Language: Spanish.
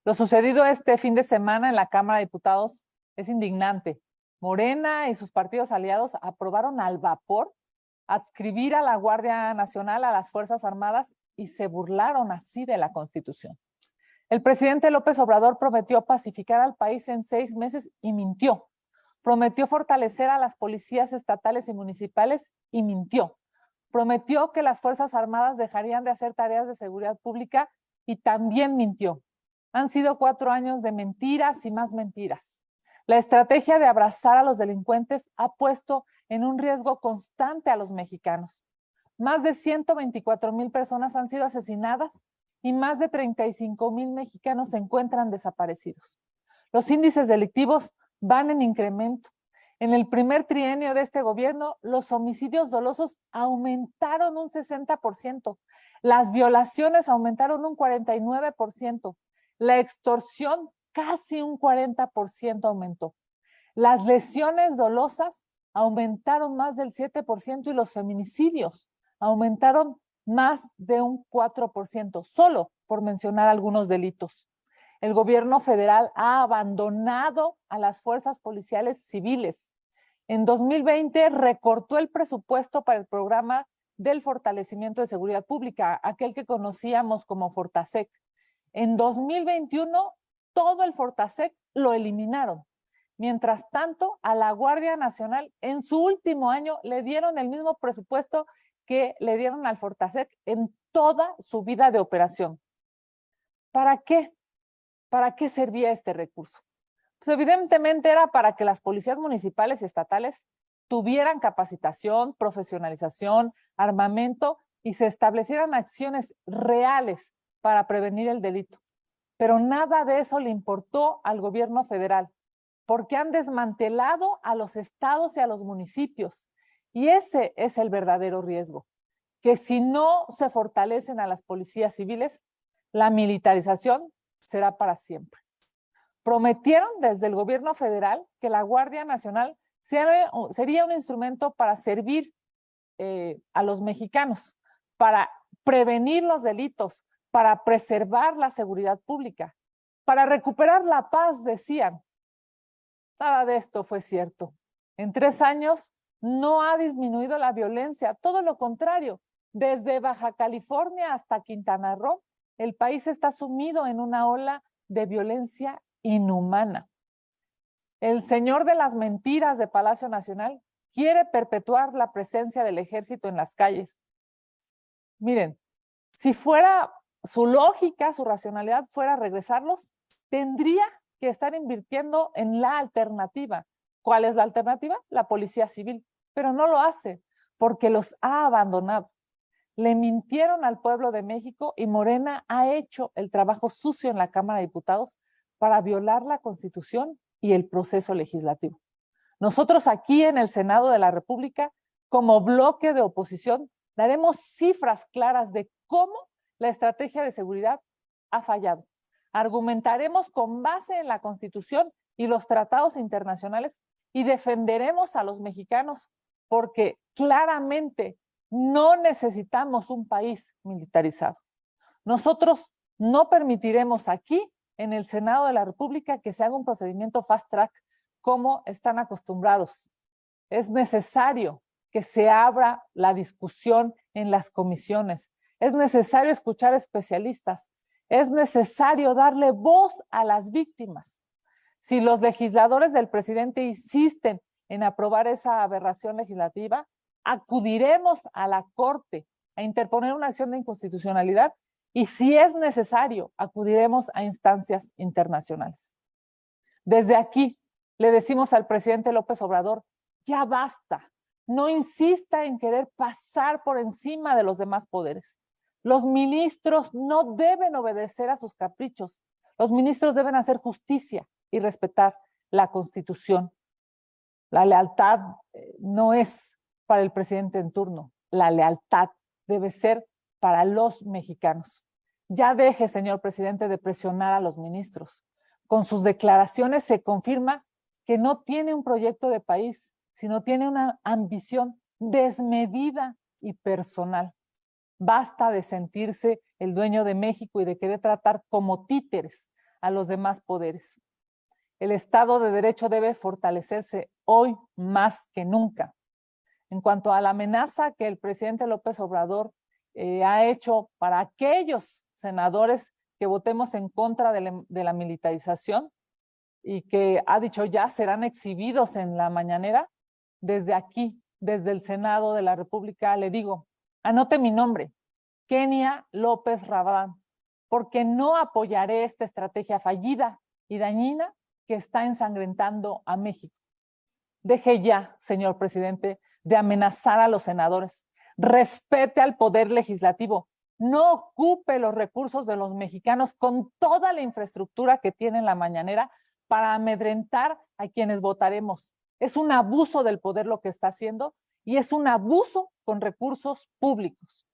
Lo sucedido este fin de semana en la Cámara de Diputados es indignante. Morena y sus partidos aliados aprobaron al vapor adscribir a la Guardia Nacional a las Fuerzas Armadas y se burlaron así de la Constitución. El presidente López Obrador prometió pacificar al país en 6 meses y mintió. Prometió fortalecer a las policías estatales y municipales y mintió. Prometió que las Fuerzas Armadas dejarían de hacer tareas de seguridad pública y también mintió. Han sido 4 años de mentiras y más mentiras. La estrategia de abrazar a los delincuentes ha puesto en un riesgo constante a los mexicanos. Más de 124,000 personas han sido asesinadas y más de 35,000 mexicanos se encuentran desaparecidos. Los índices delictivos van en incremento. En el primer trienio de este gobierno, los homicidios dolosos aumentaron un 60%, las violaciones aumentaron un 49%, la extorsión casi un 40% aumentó. Las lesiones dolosas aumentaron más del 7% y los feminicidios aumentaron más de un 4%, solo por mencionar algunos delitos. El gobierno federal ha abandonado a las fuerzas policiales civiles. En 2020 recortó el presupuesto para el programa del fortalecimiento de seguridad pública, aquel que conocíamos como Fortasec. En 2021 todo el Fortasec lo eliminaron. Mientras tanto, a la Guardia Nacional en su último año le dieron el mismo presupuesto que le dieron al Fortasec en toda su vida de operación. ¿Para qué? ¿Para qué servía este recurso? Pues evidentemente era para que las policías municipales y estatales tuvieran capacitación, profesionalización, armamento y se establecieran acciones reales para prevenir el delito. Pero nada de eso le importó al gobierno federal, porque han desmantelado a los estados y a los municipios. Y ese es el verdadero riesgo, que si no se fortalecen a las policías civiles, la militarización será para siempre. Prometieron desde el gobierno federal que la Guardia Nacional sería un instrumento para servir a los mexicanos, para prevenir los delitos, para preservar la seguridad pública, para recuperar la paz, decían. Nada de esto fue cierto. En 3 años no ha disminuido la violencia, todo lo contrario. Desde Baja California hasta Quintana Roo, el país está sumido en una ola de violencia inhumana. El señor de las mentiras de Palacio Nacional quiere perpetuar la presencia del ejército en las calles. Miren, si fuera su lógica, su racionalidad fuera regresarlos, tendría que estar invirtiendo en la alternativa. ¿Cuál es la alternativa? La policía civil, pero no lo hace porque los ha abandonado. Le mintieron al pueblo de México y Morena ha hecho el trabajo sucio en la Cámara de Diputados para violar la Constitución y el proceso legislativo. Nosotros aquí en el Senado de la República, como bloque de oposición, daremos cifras claras de cómo la estrategia de seguridad ha fallado. Argumentaremos con base en la Constitución y los tratados internacionales y defenderemos a los mexicanos porque claramente no necesitamos un país militarizado. Nosotros no permitiremos aquí en el Senado de la República que se haga un procedimiento fast track como están acostumbrados. Es necesario que se abra la discusión en las comisiones. Es necesario escuchar especialistas. Es necesario darle voz a las víctimas. Si los legisladores del presidente insisten en aprobar esa aberración legislativa, acudiremos a la Corte a interponer una acción de inconstitucionalidad y si es necesario, acudiremos a instancias internacionales. Desde aquí le decimos al presidente López Obrador, ya basta, no insista en querer pasar por encima de los demás poderes. Los ministros no deben obedecer a sus caprichos. Los ministros deben hacer justicia y respetar la Constitución. La lealtad no es para el presidente en turno. La lealtad debe ser para los mexicanos. Ya deje, señor presidente, de presionar a los ministros. Con sus declaraciones se confirma que no tiene un proyecto de país, sino tiene una ambición desmedida y personal. Basta de sentirse el dueño de México y de querer tratar como títeres a los demás poderes. El Estado de Derecho debe fortalecerse hoy más que nunca. En cuanto a la amenaza que el presidente López Obrador ha hecho para aquellos senadores que votemos en contra de la militarización y que ha dicho ya serán exhibidos en la mañanera, desde aquí, desde el Senado de la República, le digo, anote mi nombre, Kenia López Rabadán, porque no apoyaré esta estrategia fallida y dañina que está ensangrentando a México. Deje ya, señor presidente, de amenazar a los senadores. Respete al poder legislativo. No ocupe los recursos de los mexicanos con toda la infraestructura que tiene en la mañanera para amedrentar a quienes votaremos. Es un abuso del poder lo que está haciendo y es un abuso con recursos públicos.